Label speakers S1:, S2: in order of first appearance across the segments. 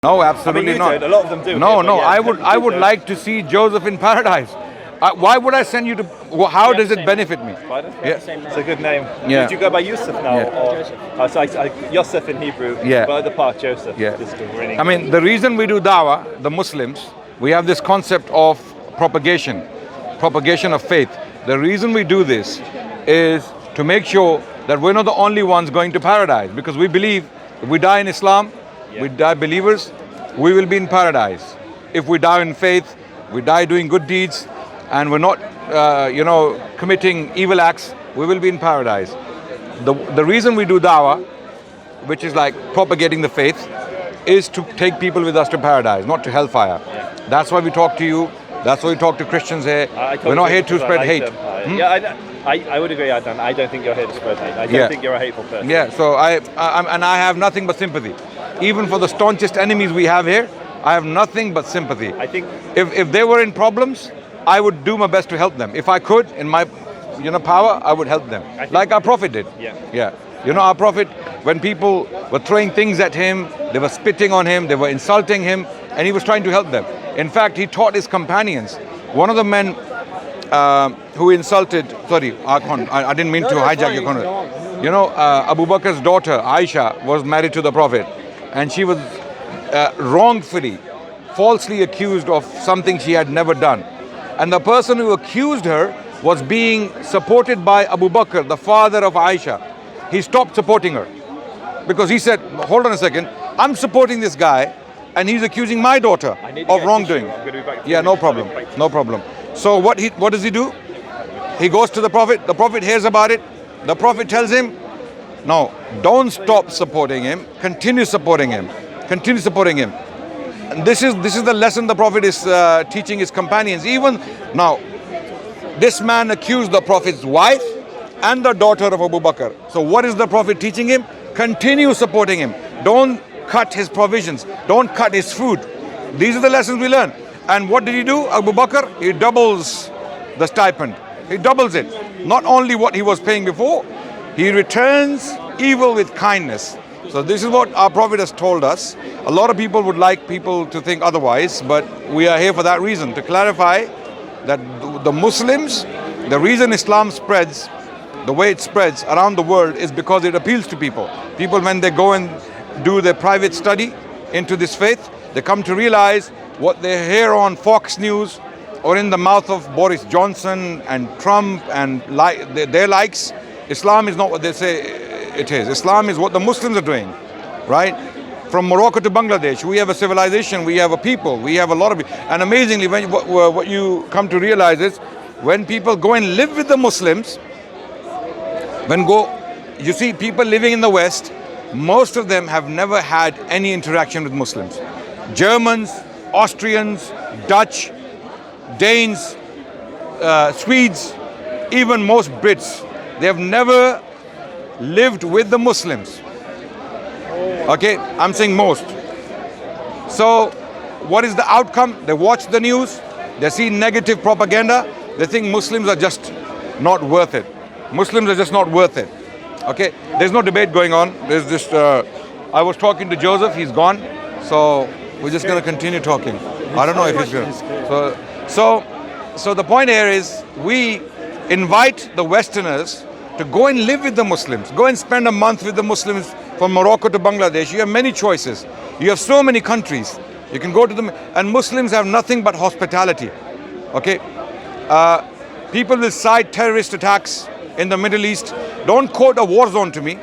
S1: No, absolutely
S2: you
S1: not.
S2: don't. A lot of them do.
S1: No,
S2: but
S1: no.
S2: yeah,
S1: I would like to see Joseph in paradise. Why would I send you to? How does it benefit me?
S2: Yeah, it's a good name.
S1: Yeah.
S2: Did you go by Yusuf now?
S1: Yeah.
S2: Or, so Yosef in Hebrew.
S1: Yeah.
S2: But the part Joseph.
S1: Yeah.
S2: Is really
S1: I mean, the reason we do Dawah, the Muslims, we have this concept of propagation of faith. The reason we do this is to make sure that we're not the only ones going to paradise, because we believe if we die in Islam, we die believers, we will be in paradise. If we die in faith, we die doing good deeds, and we're not, committing evil acts, we will be in paradise. The reason we do Dawah, which is like propagating the faith, is to take people with us to paradise, not to hellfire. That's why we talk to you. That's why we talk to Christians here. We're not here to spread hate.
S2: Yeah, I would agree, Adnan. I don't think you're here to spread hate. I don't think you're a hateful person.
S1: Yeah, so I have nothing but sympathy. Even for the staunchest enemies we have here, I have nothing but sympathy.
S2: I think
S1: if they were in problems, I would do my best to help them. If I could, in my power, I would help them. Like our Prophet did. Yeah. Our Prophet, when people were throwing things at him, they were spitting on him, they were insulting him, and he was trying to help them. In fact, he taught his companions. One of the men who insulted, sorry, I didn't mean to hijack your conversation. Abu Bakr's daughter, Aisha, was married to the Prophet, and she was wrongfully, falsely accused of something she had never done. And the person who accused her was being supported by Abu Bakr, the father of Aisha. He stopped supporting her because he said, hold on a second, I'm supporting this guy and he's accusing my daughter of wrongdoing. Yeah, no problem. No problem. So what does he do? He goes to the Prophet hears about it. The Prophet tells him, no, don't stop supporting him, continue supporting him. Continue supporting him. And this is the lesson the Prophet is teaching his companions. Even now, this man accused the Prophet's wife and the daughter of Abu Bakr. So what is the Prophet teaching him? Continue supporting him. Don't cut his provisions. Don't cut his food. These are the lessons we learn. And what did he do? Abu Bakr, he doubles the stipend. He doubles it. Not only what he was paying before, he returns evil with kindness. So this is what our Prophet has told us. A lot of people would like people to think otherwise, but we are here for that reason, to clarify that the Muslims, the reason Islam spreads the way it spreads around the world is because it appeals to people. People, when they go and do their private study into this faith, they come to realize what they hear on Fox News or in the mouth of Boris Johnson and Trump and their likes. Islam is not what they say it is. Islam is what the Muslims are doing, right? From Morocco to Bangladesh, we have a civilization, we have a people, we have a lot of people. And amazingly, what you come to realize is when people go and live with the Muslims, you see people living in the West, most of them have never had any interaction with Muslims. Germans, Austrians, Dutch, Danes, Swedes, even most Brits, they have never lived with the Muslims. Okay, I'm saying most. So what is the outcome? They watch the news, they see negative propaganda, they think Muslims are just not worth it. Muslims are just not worth it. Okay, there's no debate going on. There's just, I was talking to Joseph, he's gone. So we're just going to continue talking. I don't know if he's going to. So the point here is we invite the Westerners to go and live with the Muslims. Go and spend a month with the Muslims from Morocco to Bangladesh. You have many choices. You have so many countries. You can go to them. And Muslims have nothing but hospitality. Okay? People will cite terrorist attacks in the Middle East. Don't quote a war zone to me.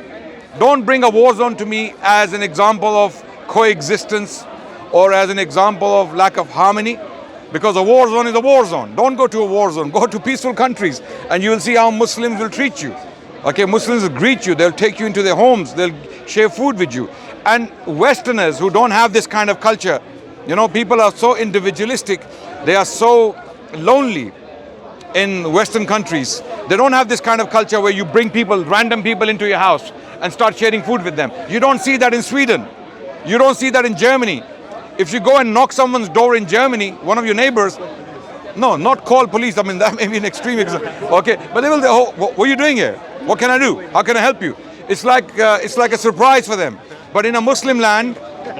S1: Don't bring a war zone to me as an example of coexistence or as an example of lack of harmony. Because a war zone is a war zone. Don't go to a war zone. Go to peaceful countries and you will see how Muslims will treat you. Okay, Muslims will greet you. They'll take you into their homes. They'll share food with you. And Westerners who don't have this kind of culture, people are so individualistic. They are so lonely in Western countries. They don't have this kind of culture where you bring random people into your house and start sharing food with them. You don't see that in Sweden. You don't see that in Germany. If you go and knock someone's door in Germany, one of your neighbors, no, not call police. I mean, that may be an extreme example. Okay, but they will say, oh, what are you doing here? What can I do? How can I help you? It's like a surprise for them. But in a Muslim land,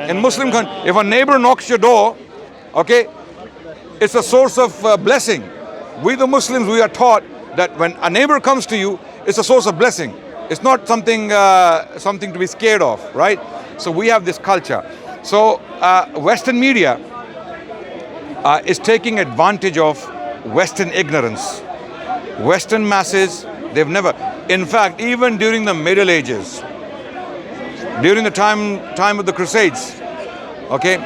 S1: In Muslim country, if a neighbor knocks your door, okay, it's a source of blessing. We the Muslims, we are taught that when a neighbor comes to you, it's a source of blessing. It's not something something to be scared of, right? So we have this culture. So Western media is taking advantage of Western ignorance. Western masses, they've never, in fact, even during the Middle Ages, during the time of the Crusades, okay,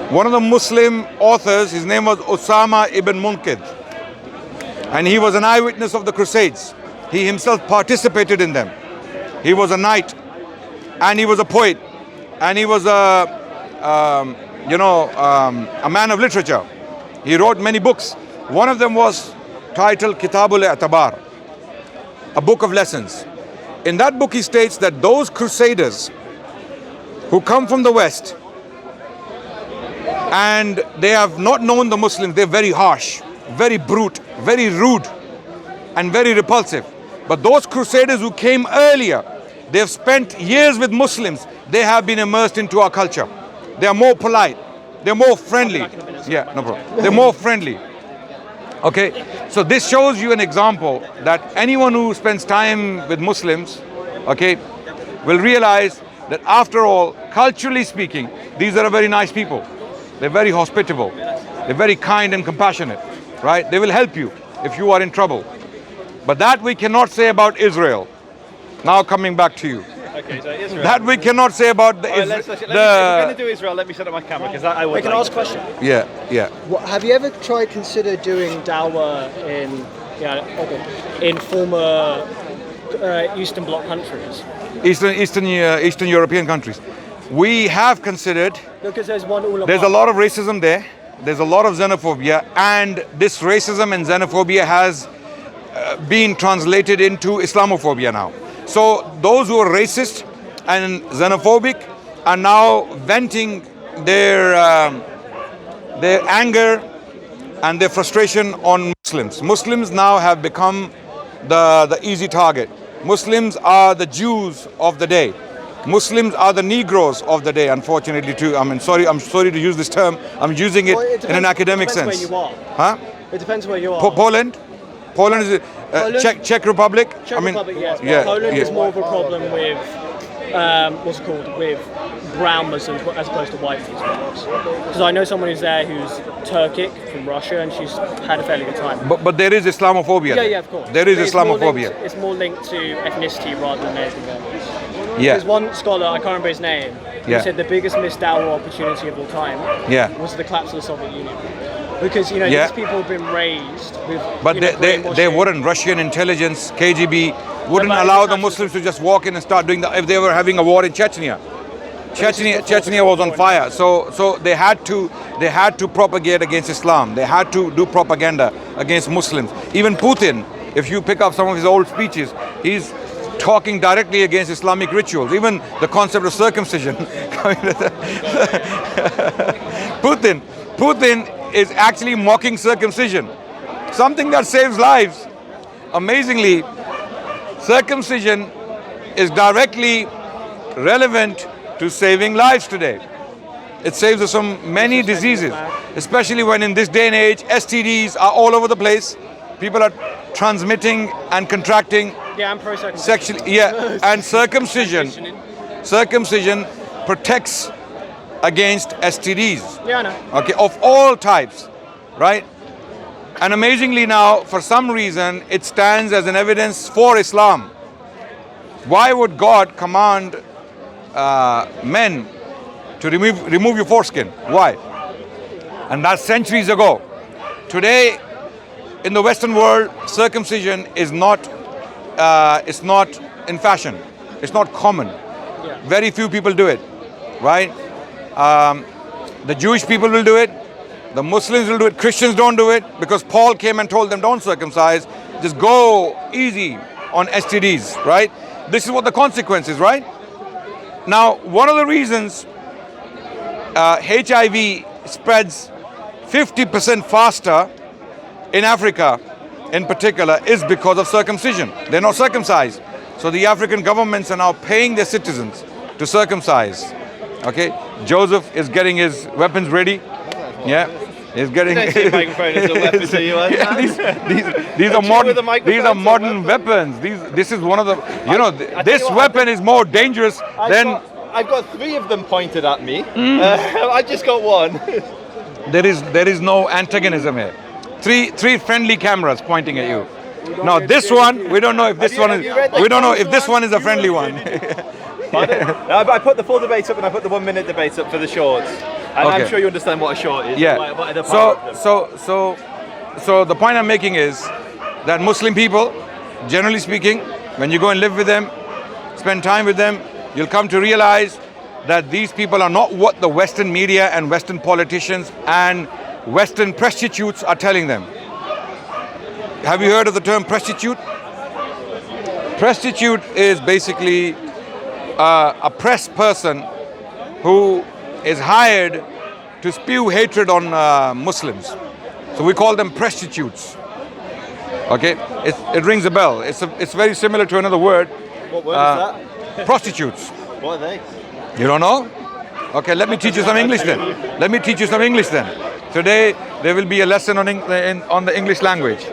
S1: one of the Muslim authors, his name was Osama ibn Munqidh, and he was an eyewitness of the Crusades. He himself participated in them. He was a knight, and he was a poet, and he was a man of literature. He wrote many books. One of them was titled Kitabul I'tabar, a book of lessons. In that book he states that those crusaders who come from the West and they have not known the Muslims, they're very harsh, very brute, very rude and very repulsive. But those crusaders who came earlier, they have spent years with Muslims, they have been immersed into our culture. They are more polite, they're more friendly. Yeah, no problem. They're more friendly. Okay, so this shows you an example that anyone who spends time with Muslims, okay, will realize that after all, culturally speaking, these are very nice people. They're very hospitable. They're very kind and compassionate, right? They will help you if you are in trouble. But that we cannot say about Israel. Now coming back to you.
S2: Okay, so Israel.
S1: That we cannot say about the...
S2: If we're going to do Israel, let me set up my camera, because I will...
S3: I can ask a question.
S1: Yeah.
S3: Have you ever consider doing Dawah in former Eastern Bloc countries?
S1: Eastern European countries. We have considered...
S3: Because there's one ulama.
S1: There's a lot of racism there. There's a lot of xenophobia. And this racism and xenophobia has been translated into Islamophobia now. So those who are racist and xenophobic are now venting their anger and their frustration on Muslims. Muslims now have become the easy target. Muslims are the Jews of the day. Muslims are the Negroes of the day, unfortunately too. I'm sorry to use this term. I'm using it in an academic sense.
S3: It depends where you are.
S1: Huh?
S3: It depends where you are.
S1: Poland is Czech Republic.
S3: Czech Republic, yes. Yeah, Poland is more of a problem with with brown Muslims as opposed to white Muslims. Because I know someone who's there who's Turkic from Russia, and she's had a fairly good time.
S1: But there is Islamophobia.
S3: Yeah, of course.
S1: There is Islamophobia.
S3: It's more linked to ethnicity rather than anything else.
S1: Yeah.
S3: There's one scholar, I can't remember his name, who said the biggest missed Dawah opportunity of all time was the collapse of the Soviet Union. Because these people have been raised with.
S1: But they wouldn't. Russian intelligence, KGB wouldn't allow the Muslims to just walk in and start doing that if they were having a war in Chechnya. Chechnya was on fire, so they had to propagate against Islam. They had to do propaganda against Muslims. Even Putin, if you pick up some of his old speeches, he's talking directly against Islamic rituals. Even the concept of circumcision. Putin is actually mocking circumcision, something that saves lives. Amazingly, circumcision is directly relevant to saving lives today. It saves us from many diseases, especially when in this day and age, STDs are all over the place. People are transmitting and contracting.
S3: Yeah, I'm pro-circumcision.
S1: Sexually, and circumcision protects against STDs.
S3: Yeah, I know.
S1: Okay, of all types, right? And amazingly now, for some reason, it stands as an evidence for Islam. Why would God command men to remove your foreskin? Why? And that's centuries ago. Today, in the Western world, circumcision is not in fashion. It's not common.
S3: Yeah.
S1: Very few people do it, right? The Jewish people will do it. The Muslims will do it. Christians don't do it because Paul came and told them, don't circumcise. Just go easy on STDs, right? This is what the consequence is, right? Now, one of the reasons HIV spreads 50% faster in Africa in particular is because of circumcision. They're not circumcised. So the African governments are now paying their citizens to circumcise. Okay, Joseph is getting his weapons ready. Yeah, he's getting.
S2: You don't see a microphone as a weapon, do you?
S1: Yeah, these are modern. These are modern weapons. This is one of the. You know, this weapon is more dangerous than.
S2: I've got 3 of them pointed at me. I just got one.
S1: There is no antagonism here. Three friendly cameras pointing at you. Now this one, we don't know if this one is. We don't know if this one is a friendly one.
S2: I put the full debates up and I put the 1 minute debates up for the shorts. And
S1: Okay.
S2: I'm sure you understand what a short is.
S1: Yeah.
S2: What are the part of them.
S1: So the point I'm making is that Muslim people, generally speaking, when you go and live with them, spend time with them, you'll come to realize that these people are not what the Western media and Western politicians and Western prostitutes are telling them. Have you heard of the term prostitute? Prostitute is basically a press person who is hired to spew hatred on Muslims. So we call them prostitutes. Okay, it rings a bell. It's very similar to another word.
S2: What word is that?
S1: Prostitutes.
S2: What are they?
S1: You don't know? Okay, let me teach you some English then. Let me teach you some English then. Today there will be a lesson on the English language.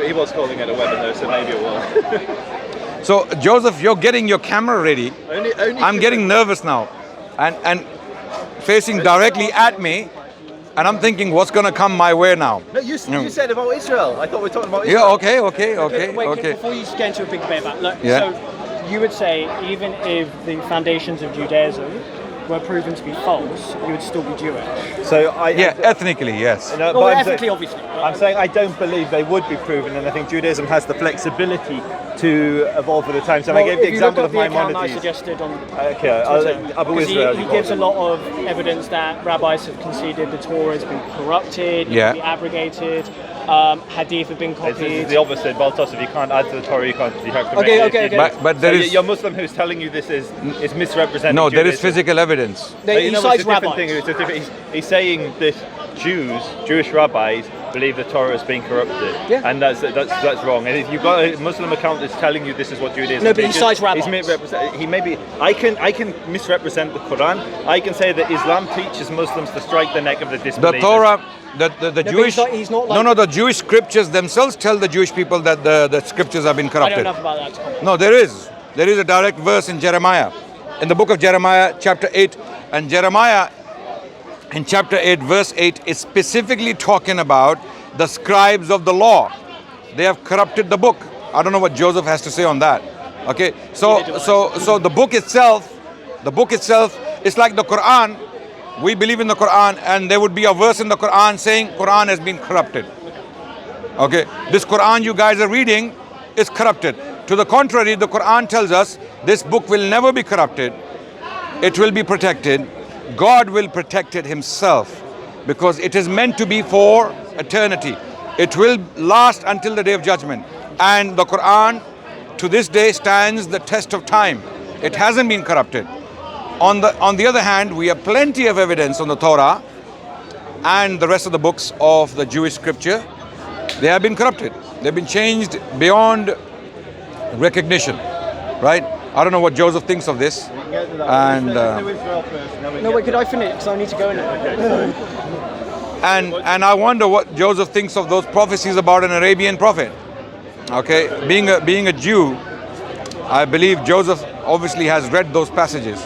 S2: He was calling it a weapon though, so maybe it was.
S1: So Joseph, you're getting your camera ready.
S2: Only
S1: I'm getting nervous now, and facing directly at me, and I'm thinking what's going to come my way now.
S2: No, you said about Israel. I thought we were talking about Israel.
S1: Yeah, okay.
S3: Wait, before you get into a big debate about, look,
S1: Yeah.
S3: so you would say even if the foundations of Judaism were proven to be false, you would still be Jewish.
S2: So
S1: Ethnically, yes.
S2: No,
S3: Well,
S2: but
S3: ethnically, obviously.
S2: I'm saying I don't believe they would be proven, and I think Judaism has the flexibility to evolve with the times. And I gave the example of
S3: the account I
S2: Maimonides.
S3: suggested on
S2: Okay, Abu Israel.
S3: he gives a lot of evidence that rabbis have conceded the Torah has been corrupted, it
S1: Yeah.
S3: can be abrogated, hadith have been
S2: It's
S3: copied.
S2: the opposite. Baltos, if you can't add to the Torah, you can't. You have to
S3: Okay,
S2: make it.
S3: okay.
S1: But there is
S2: You're Muslim who's telling you this is misrepresenting.
S1: no, there is
S2: Judaism.
S1: physical evidence.
S3: He
S2: It's
S3: cites
S2: a different
S3: rabbis.
S2: thing. He's saying that Jewish rabbis believe the Torah has been corrupted,
S3: Yeah.
S2: and that's wrong. And if you've got a Muslim account that's telling you this is what Judaism,
S3: No, but he
S2: teaches,
S3: cites rabbis.
S2: He maybe I can misrepresent the Quran. I can say that Islam teaches Muslims to strike the neck of the
S1: The
S2: disbelievers.
S1: Torah, the
S3: but
S1: Jewish.
S3: he's not like-
S1: No, the Jewish scriptures themselves tell the Jewish people that the scriptures have been
S3: I don't
S1: corrupted.
S3: know enough about that to comment.
S1: No, there is a direct verse in Jeremiah, in the book of Jeremiah, chapter 8, and Jeremiah in chapter 8, verse 8 is specifically talking about the scribes of the law. They have corrupted the book. I don't know what Joseph has to say on that. Okay, so the book itself is like the Quran. We believe in the Quran, and there would be a verse in the Quran saying Quran has been corrupted. Okay, this Quran you guys are reading is corrupted. To the contrary, the Quran tells us this book will never be corrupted. It will be protected. God will protect it himself because it is meant to be for eternity. It will last until the day of judgment. And the Quran to this day stands the test of time. It hasn't been corrupted. On the other hand, we have plenty of evidence on the Torah and the rest of the books of the Jewish scripture. They have been corrupted. They've been changed beyond recognition, right? I don't know what Joseph thinks of this. And
S3: No, wait, could I finish? Because I need to go now.
S1: and I wonder what Joseph thinks of those prophecies about an Arabian prophet. Okay, being a Jew, I believe Joseph obviously has read those passages.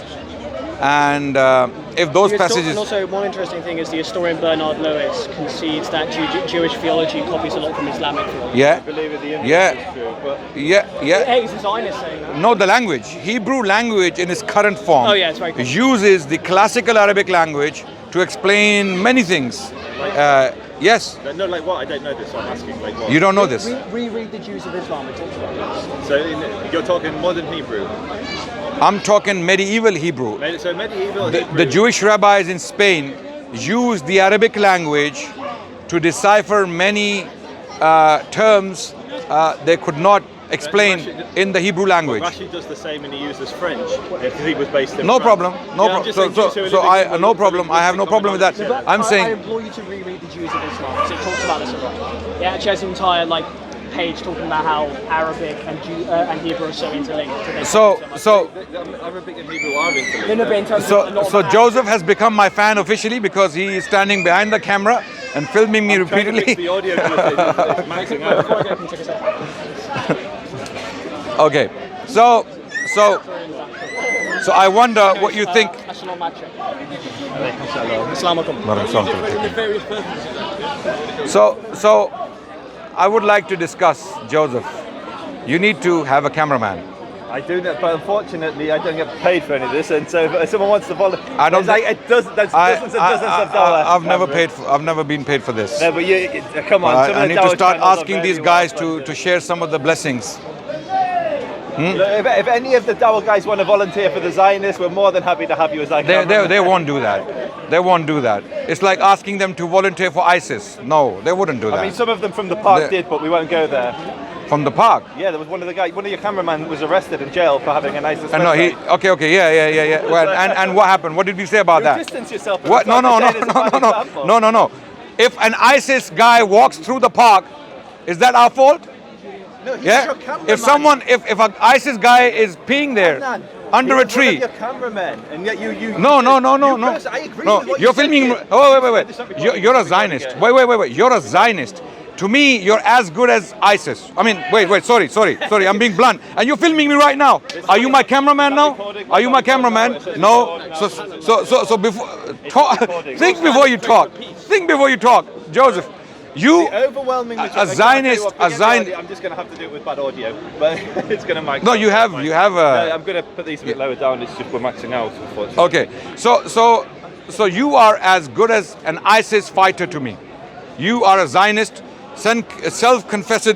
S1: And if those passages...
S3: And also, one interesting thing is the historian Bernard Lewis concedes that Jewish theology copies a lot from Islamic theology.
S1: Yeah,
S2: I believe at the end
S1: yeah,
S2: it's true, but
S1: yeah.
S3: Hey, it's a Zionist saying that.
S1: No, the language. Hebrew language in its current form
S3: Oh, yeah, it's very cool.
S1: uses the classical Arabic language to explain many things. Yes,
S2: no, like what? I don't know this, so I'm asking like what.
S1: you don't know this.
S3: Reread the Jews of Islam. It talks about this.
S2: So you're talking modern Hebrew.
S1: I'm talking medieval Hebrew.
S2: So medieval Hebrew.
S1: The Jewish rabbis in Spain used the Arabic language to decipher many terms they could not explain in the Hebrew language.
S2: Rashid does the same, and he uses French because he was based in
S1: No
S2: France.
S1: problem. No
S2: Yeah, I'm
S1: problem.
S2: just saying Jews who are
S1: So
S2: living in
S1: no
S2: the
S1: problem. I have no problem with that.
S2: Yeah.
S1: I'm
S3: I
S1: saying
S3: implore you to reread the Jews of Islam because it talks about this a lot. It actually has an entire page talking about how Arabic and Hebrew are so interlinked.
S1: So
S2: Arabic and Hebrew are interlinked.
S3: No, but in terms of
S1: so Joseph has become my fan officially because he is standing behind the camera and filming me repeatedly.
S2: The audio is maxing out.
S1: Okay, so I wonder what you think. So I would like to discuss, Joseph. You need to have a cameraman.
S2: I do that, but unfortunately, I don't get paid for any of this. And so, if someone wants to volunteer,
S1: I don't.
S2: There's dozens and dozens of dollars.
S1: I've never been paid for this.
S2: No, but come on.
S1: I need to start asking these guys to share some of the blessings.
S2: Look, if any of the Dawah guys want to volunteer for the Zionists, we're more than happy to have you as our cameraman.
S1: They won't do that. They won't do that. It's like asking them to volunteer for ISIS. No, they wouldn't do that.
S2: I mean, some of them from the park did, but we won't go there.
S1: From the park?
S2: Yeah, there was one of your cameramen was arrested in jail for having an ISIS.
S1: No, okay, yeah. Well, and what happened? What did we say about that?
S2: Distance yourself.
S1: What? No. If an ISIS guy walks through the park, is that our fault?
S2: No, he's your cameraman.
S1: If an ISIS guy is peeing there
S2: Adnan,
S1: under a tree.
S2: One of your cameramen, and yet you.
S1: No.
S2: I agree with what
S1: You're filming. Wait. You're a Zionist. Wait. You're a Zionist. To me, you're as good as ISIS. I mean, wait. Sorry. I'm being blunt. And you're filming me right now. Are you my cameraman now? Are you my cameraman? No. So before think before you talk. Think before you talk, Joseph. You
S2: overwhelming
S1: a Zionist.
S2: I'm just going to have to do it with bad audio, but it's going to mic.
S1: No, you have.
S2: I'm going to put these a bit lower down. It's just we're maxing out, unfortunately.
S1: Okay. So you are as good as an ISIS fighter to me. You are a Zionist, self-confessed,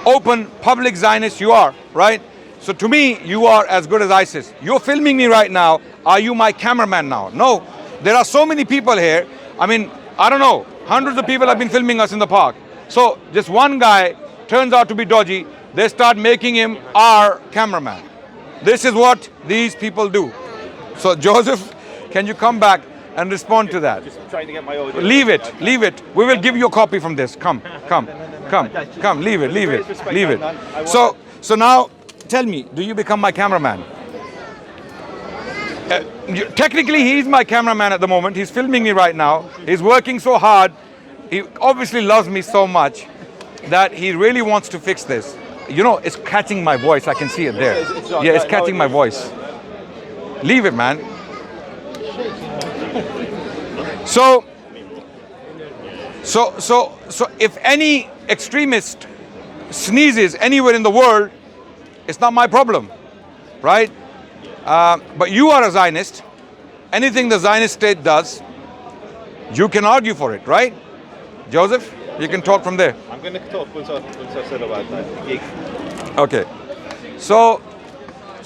S1: open, public Zionist. You are, right? So to me, you are as good as ISIS. You're filming me right now. Are you my cameraman now? No. There are so many people here. I mean, I don't know. Hundreds of people have been filming us in the park. So just one guy turns out to be dodgy. They start making him our cameraman. This is what these people do. So Joseph, can you come back and respond to that?
S2: Just trying to get my audio.
S1: Leave it. We will give you a copy from this. Come. Leave it. So now, tell me, do you become my cameraman? Technically, he's my cameraman at the moment. He's filming me right now. He's working so hard. He obviously loves me so much that he really wants to fix this. You know, it's catching my voice. I can see it there. It's catching my voice. Leave it, man. So if any extremist sneezes anywhere in the world, it's not my problem, right? But you are a Zionist. Anything the Zionist state does, you can argue for it, right? Joseph, you can talk from there.
S2: I'm going to talk once I said about that.
S1: Okay. So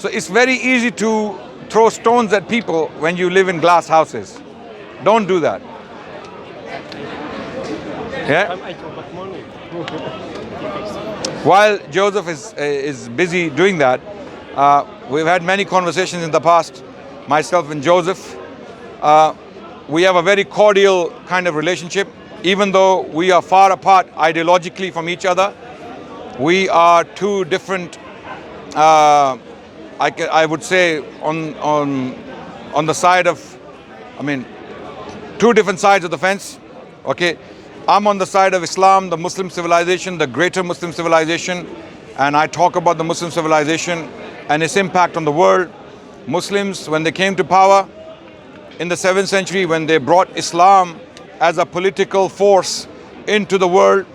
S1: it's very easy to throw stones at people when you live in glass houses. Don't do that. Yeah? While Joseph is busy doing that, we've had many conversations in the past, myself and Joseph. We have a very cordial kind of relationship, even though we are far apart ideologically from each other. We are two different, I would say, on the side of, two different sides of the fence. Okay, I'm on the side of Islam, the Muslim civilization, the greater Muslim civilization, and I talk about the Muslim civilization and its impact on the world. Muslims, when they came to power in the 7th century, when they brought Islam as a political force into the world,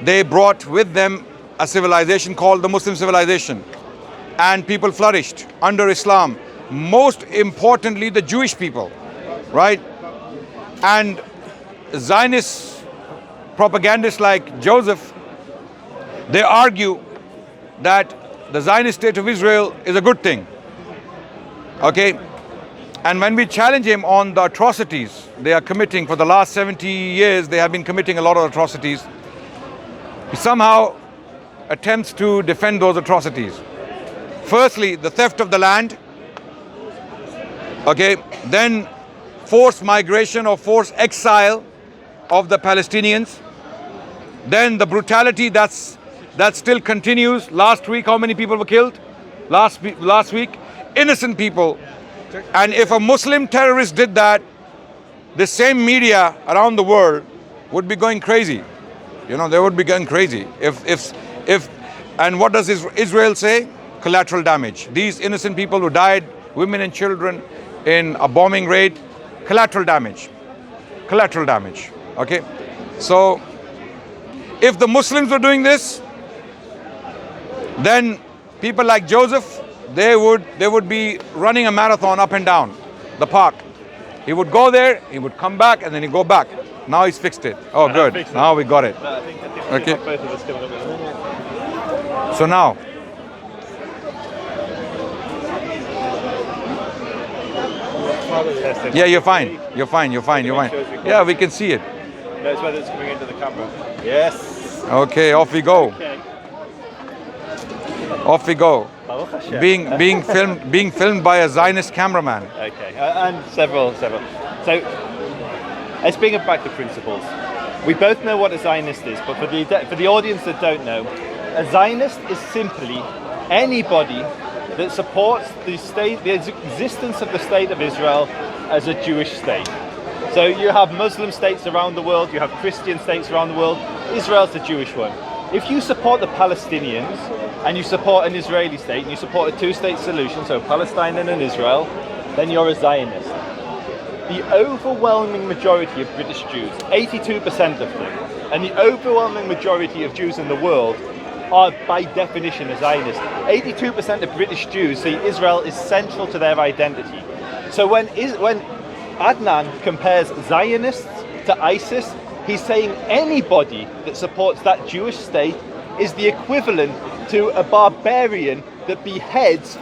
S1: they brought with them a civilization called the Muslim civilization. And people flourished under Islam. Most importantly, the Jewish people, right? And Zionist propagandists like Joseph, they argue that the Zionist state of Israel is a good thing. Okay? And when we challenge him on the atrocities they are committing for the last 70 years, they have been committing a lot of atrocities. He somehow attempts to defend those atrocities. Firstly, the theft of the land. Okay? Then forced migration or forced exile of the Palestinians. then the brutality that still continues. Last week, how many people were killed? Last week, innocent people. And if a Muslim terrorist did that, the same media around the world would be going crazy. You know, they would be going crazy. And what does Israel say? Collateral damage. These innocent people who died, women and children, in a bombing raid, collateral damage. Collateral damage. Okay? So, if the Muslims were doing this, then people like Joseph, they would be running a marathon up and down the park. He would go there, he would come back, and then he'd go back. Now he's fixed it. Oh, good. Now we got it. Okay. So now, yeah, you're fine. You're fine. Yeah, we can see it.
S2: That's whether it's coming into the camera. Yes.
S1: Okay, off we go.
S2: Okay.
S1: Off we go. Being filmed by a Zionist cameraman.
S2: Okay, and several. So, let's bring it back to principles. We both know what a Zionist is, but for the audience that don't know, a Zionist is simply anybody that supports the existence of the state of Israel as a Jewish state. So you have Muslim states around the world, you have Christian states around the world. Israel's the Jewish one. If you support the Palestinians and you support an Israeli state and you support a two-state solution, so Palestine and Israel, then you're a Zionist. The overwhelming majority of British Jews, 82% of them, and the overwhelming majority of Jews in the world are by definition a Zionist. 82% of British Jews see Israel is central to their identity. So when Adnan compares Zionists to ISIS, he's saying anybody that supports that Jewish state is the equivalent to a barbarian that beheads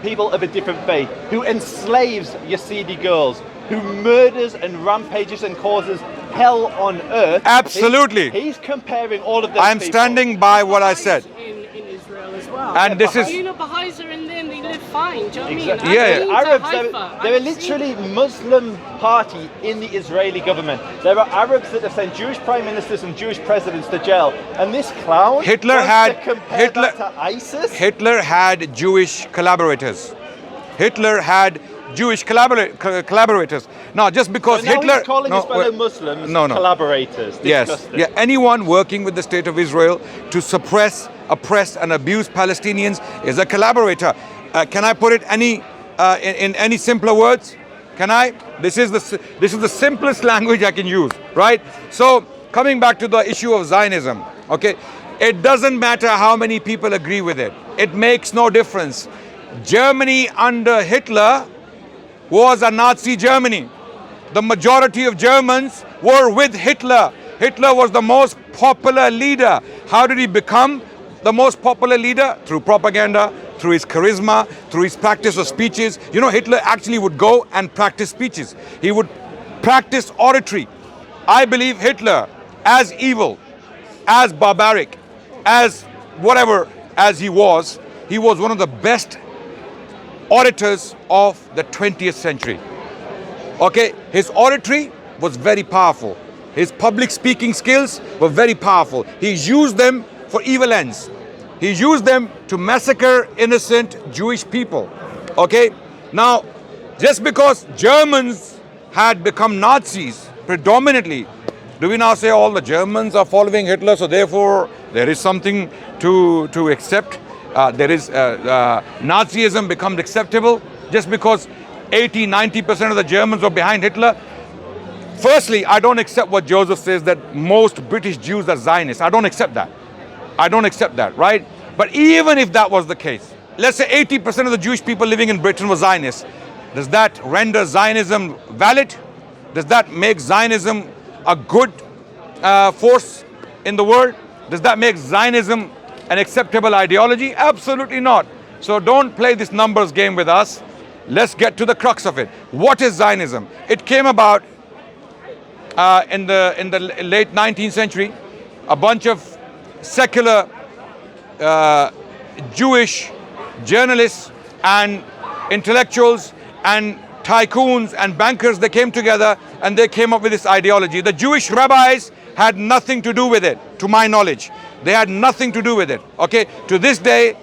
S2: people of a different faith, who enslaves Yazidi girls, who murders and rampages and causes hell on earth.
S1: Absolutely.
S2: He's comparing all of those
S1: I'm
S2: people.
S1: standing by what I said.
S3: In Israel as well.
S1: And this is...
S3: You know, Baha'is are in there and they live fine. Do you know what I mean?
S1: Yeah.
S2: Arabs, they're literally Muslim party in the Israeli government. There are Arabs that have sent Jewish prime ministers and Jewish presidents to jail. And this clown
S1: Hitler
S2: that to ISIS?
S1: Hitler had Jewish collaborators. Hitler had Jewish collaborators. Now, just because
S2: so now
S1: Hitler...
S2: he's calling his fellow Muslims collaborators.
S1: Yes. Yeah. Anyone working with the state of Israel to suppress, oppress and abuse Palestinians is a collaborator. Can I put it in any simpler words? Can I? This is the simplest language I can use, right? So, coming back to the issue of Zionism, okay? It doesn't matter how many people agree with it. It makes no difference. Germany under Hitler was a Nazi Germany. The majority of Germans were with Hitler. Hitler was the most popular leader. How did he become the most popular leader? Through propaganda, through his charisma, through his practice of speeches. You know, Hitler actually would go and practice speeches. He would practice oratory. I believe Hitler, as evil, as barbaric, as whatever as he was one of the best orators of the 20th century. Okay, his oratory was very powerful. His public speaking skills were very powerful. He used them for evil ends. He used them to massacre innocent Jewish people. Okay, now just because Germans had become Nazis predominantly, do we now say all the Germans are following Hitler, so therefore there is something to accept? Nazism becomes acceptable just because 80-90% of the Germans were behind Hitler? Firstly, I don't accept what Joseph says, that most British Jews are Zionists. I don't accept that. Right? But even if that was the case, let's say 80% of the Jewish people living in Britain were Zionists. Does that render Zionism valid? Does that make Zionism a good force in the world? Does that make Zionism an acceptable ideology? Absolutely not. So don't play this numbers game with us. Let's get to the crux of it. What is Zionism? It came about in the late 19th century. A bunch of secular Jewish journalists and intellectuals and tycoons and bankers, they came together and they came up with this ideology. The Jewish rabbis had nothing to do with it, to my knowledge. They had nothing to do with it, okay? To this day,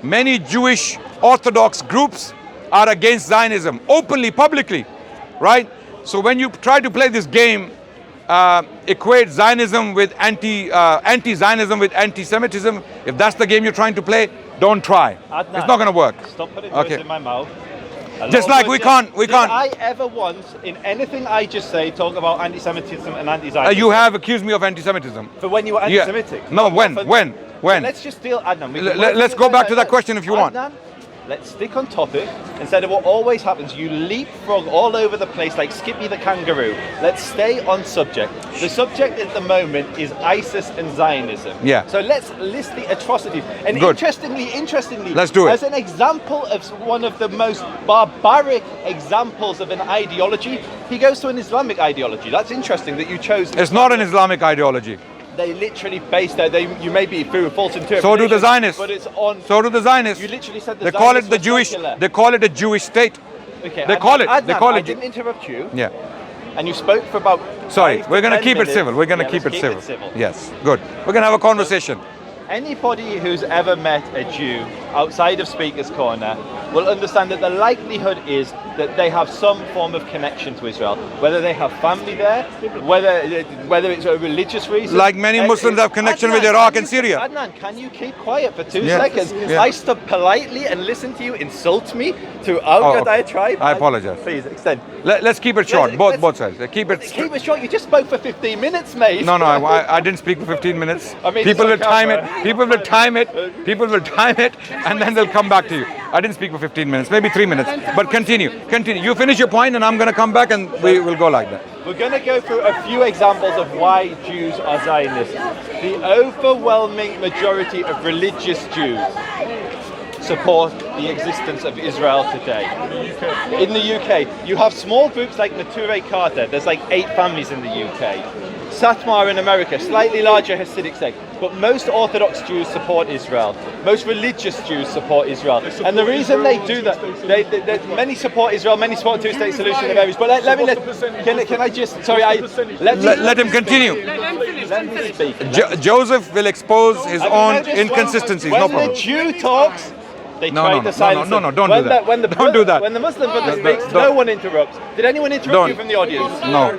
S1: many Jewish Orthodox groups are against Zionism, openly, publicly, right? So when you try to play this game, equate Zionism with anti-Zionism with anti-Semitism, if that's the game you're trying to play, don't try.
S2: Adnan,
S1: it's not going to work.
S2: Stop putting words in my mouth.
S1: Just like we can't.
S2: Did I ever once, in anything I just say, talk about anti-Semitism and anti-Zionism?
S1: You have accused me of anti-Semitism.
S2: For when you were anti-Semitic?
S1: Yeah. No, when?
S2: So let's just deal, Adnan.
S1: Let's go back to that question if you want.
S2: Let's stick on topic instead of what always happens. You leapfrog all over the place like Skippy the kangaroo. Let's stay on subject. The subject at the moment is ISIS and Zionism.
S1: Yeah.
S2: So let's list the atrocities. And
S1: Good.
S2: interestingly,
S1: let's do it.
S2: As an example of one of the most barbaric examples of an ideology, he goes to an Islamic ideology. That's interesting that you chose.
S1: It's not an Islamic ideology.
S2: They literally based that. You may be through a false interpretation.
S1: So do the Zionists.
S2: But it's on.
S1: So do the Zionists.
S2: You literally said
S1: they call it the Jewish.
S2: Secular.
S1: They call it a Jewish state.
S2: Okay.
S1: They call it.
S2: Adnan,
S1: they call it.
S2: I didn't interrupt you.
S1: Yeah.
S2: And you spoke for about.
S1: Sorry, we're going to keep it
S2: minutes.
S1: civil. We're going to keep it civil. Yes. Good. We're going to have a conversation.
S2: Anybody who's ever met a Jew outside of Speaker's Corner will understand that the likelihood is that they have some form of connection to Israel, whether they have family there, whether it's a religious reason.
S1: Like many Muslims have connection with Iraq and Syria.
S2: Adnan, can you keep quiet for 2 seconds?
S1: Yeah.
S2: I stood politely and listened to you insult me throughout your diatribe.
S1: I apologize.
S2: Please extend.
S1: Let's keep it short, both sides. Keep it
S2: short. You just spoke for 15 minutes, mate.
S1: No, I didn't speak for 15 minutes.
S2: I mean,
S1: people will time it. People will time it. People will time it, and then they'll come back to you. I didn't speak for 15 minutes, maybe 3 minutes. But continue. You finish your point, and I'm going to come back, and we will go like that.
S2: We're going to go through a few examples of why Jews are Zionists. The overwhelming majority of religious Jews support the existence of Israel today. In the UK, you have small groups like Mature Carter. There's like 8 families in the UK. Satmar in America, slightly larger Hasidic sect, but most Orthodox Jews support Israel. Most religious Jews support Israel, and the reason they do that, many support Israel, many support two-state solution in areas. But can I just? Sorry,
S1: let him continue.
S2: Let me speak.
S1: Joseph will expose his own inconsistencies. No problem.
S2: When the Jew talks, they try to silence
S1: No, don't do that. Don't do that.
S2: When the Muslim brother speaks, no one interrupts. Did anyone interrupt you from the audience?
S1: No.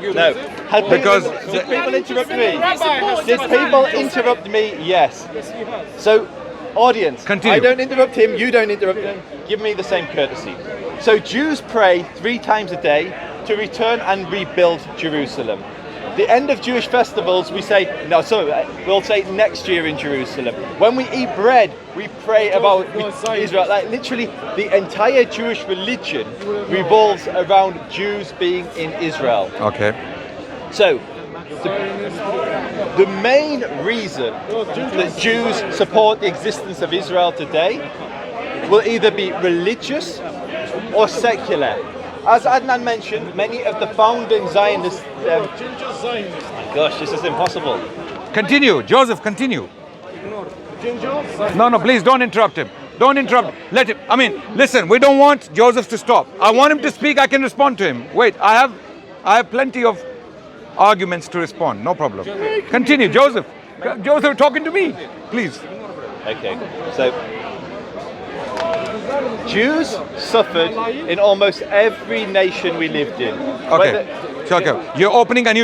S1: Because
S2: did people interrupt me? Did people interrupt me? Yes. So, audience,
S1: continue.
S2: I don't interrupt him, you don't interrupt him. Give me the same courtesy. So Jews pray 3 times a day to return and rebuild Jerusalem. The end of Jewish festivals, we'll say next year in Jerusalem. When we eat bread, we pray about Israel. Like literally, the entire Jewish religion revolves around Jews being in Israel.
S1: Okay.
S2: So, the main reason that Jews support the existence of Israel today will either be religious or secular. As Adnan mentioned, many of the founding Zionists. Oh my gosh, this is impossible.
S1: Continue, Joseph. Continue. No, please don't interrupt him. Don't interrupt. Let him. Listen. We don't want Joseph to stop. I want him to speak. I can respond to him. Wait, I have plenty of arguments to respond. No problem. Continue, Joseph. Joseph, talking to me, please.
S2: Okay. So. Jews suffered in almost every nation we lived in.
S1: Okay. You're opening a new